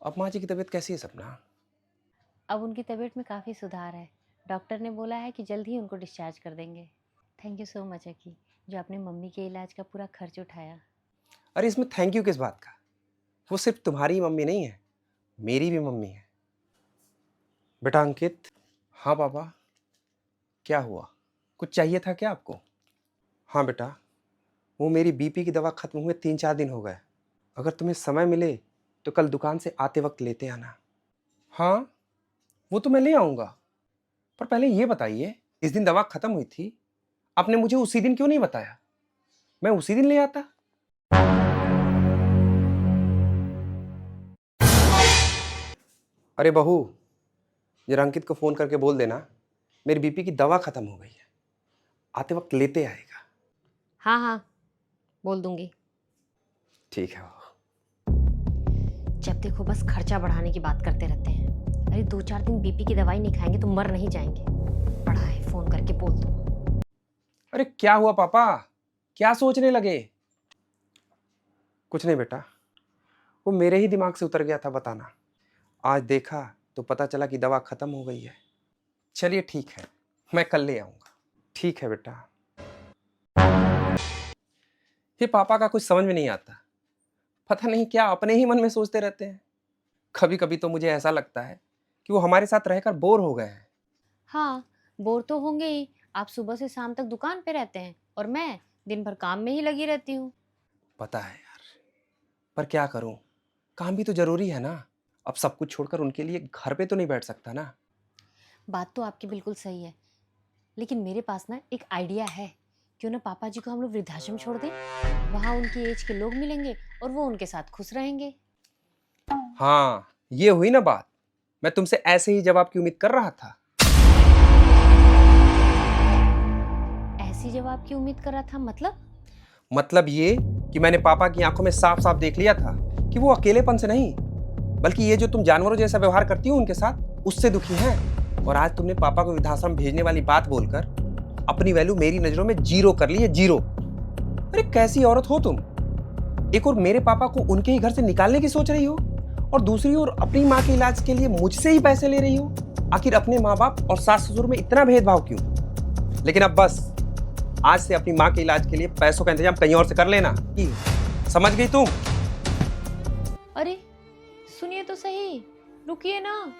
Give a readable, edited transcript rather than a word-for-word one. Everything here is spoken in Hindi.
अब माँ जी की तबीयत कैसी है सपना? अब उनकी तबीयत में काफ़ी सुधार है। डॉक्टर ने बोला है कि जल्द ही उनको डिस्चार्ज कर देंगे। थैंक यू सो मच अकी, जो आपने मम्मी के इलाज का पूरा खर्च उठाया। अरे इसमें थैंक यू किस बात का? वो सिर्फ तुम्हारी ही मम्मी नहीं है, मेरी भी मम्मी है। बेटा अंकित। हाँ पापा। क्या हुआ? कुछ चाहिए था क्या आपको? हाँ बेटा, वो मेरी बीपी की दवा खत्म हुए 3-4 दिन हो गए। अगर तुम्हें समय मिले तो कल दुकान से आते वक्त लेते आना। हाँ, वो तो मैं ले आऊँगा। पर पहले ये बताइए, इस दिन दवा खत्म हुई थी, आपने मुझे उसी दिन क्यों नहीं बताया? मैं उसी दिन ले आता। अरे बहू, जरा अंकित को फ़ोन करके बोल देना मेरी बीपी की दवा खत्म हो गई है, आते वक्त लेते आएगा। हाँ हाँ, बोल दूंगी। ठीक है बहू। जब देखो बस खर्चा बढ़ाने की बात करते रहते हैं। अरे 2-4 दिन बीपी की दवाई नहीं खाएंगे तो मर नहीं जाएंगे। पड़ा है, फ़ोन करके बोल दो। अरे क्या हुआ पापा? क्या सोचने लगे? कुछ नहीं बेटा, वो मेरे ही दिमाग से उतर गया था बताना। आज देखा तो पता चला कि दवा खत्म हो गई है। चलिए ठीक है, मैं कल ले आऊंगा। ठीक है बेटा। ये पापा का कुछ समझ में नहीं आता, पता नहीं क्या अपने ही मन में सोचते रहते हैं। कभी कभी तो मुझे ऐसा लगता है कि वो हमारे साथ रहकर बोर हो गए हैं। हाँ, बोर तो होंगे ही। आप सुबह से शाम तक दुकान पे रहते हैं और मैं दिन भर काम में ही लगी रहती हूँ। पता है यार, पर क्या करूं, काम भी तो जरूरी है ना। अब सब कुछ छोड़कर उनके लिए घर पे तो नहीं बैठ सकता ना। बात तो आपकी बिल्कुल सही है, लेकिन मेरे पास ना एक आइडिया है। क्यों ना पापा जी को हम लोग वृद्धाश्रम छोड़ दें। वहाँ उनकी एज के लोग मिलेंगे और वो उनके साथ खुश रहेंगे। हाँ, ये हुई ना बात। मैं तुमसे ऐसे ही जवाब की उम्मीद कर रहा था। ऐसी जवाब की उम्मीद कर रहा था मतलब ये कि मैंने पापा की आंखों में साफ साफ देख लिया था कि वो अकेलेपन से नहीं, बल्कि ये जो तुम जानवरों जैसा व्यवहार करती हो उनके साथ, उससे दुखी हैं। और आज तुमने पापा को वृद्धाश्रम भेजने वाली बात बोलकर अपनी वैल्यू मेरी नजरों में जीरो कर ली है, जीरो। अरे कैसी औरत हो तुम? एक और मेरे पापा को उनके ही घर से निकालने की सोच रही हो, और दूसरी ओर अपनी माँ के इलाज के लिए मुझसे ही पैसे ले रही हो। आखिर अपने माँ बाप और सास ससुर में इतना भेदभाव क्यों? लेकिन अब बस, आज से अपनी माँ के इलाज के लिए पैसों का इंतजाम कहीं और से कर लेना। समझ गई तुम? अरे सुनिए तो सही, रुकिए ना।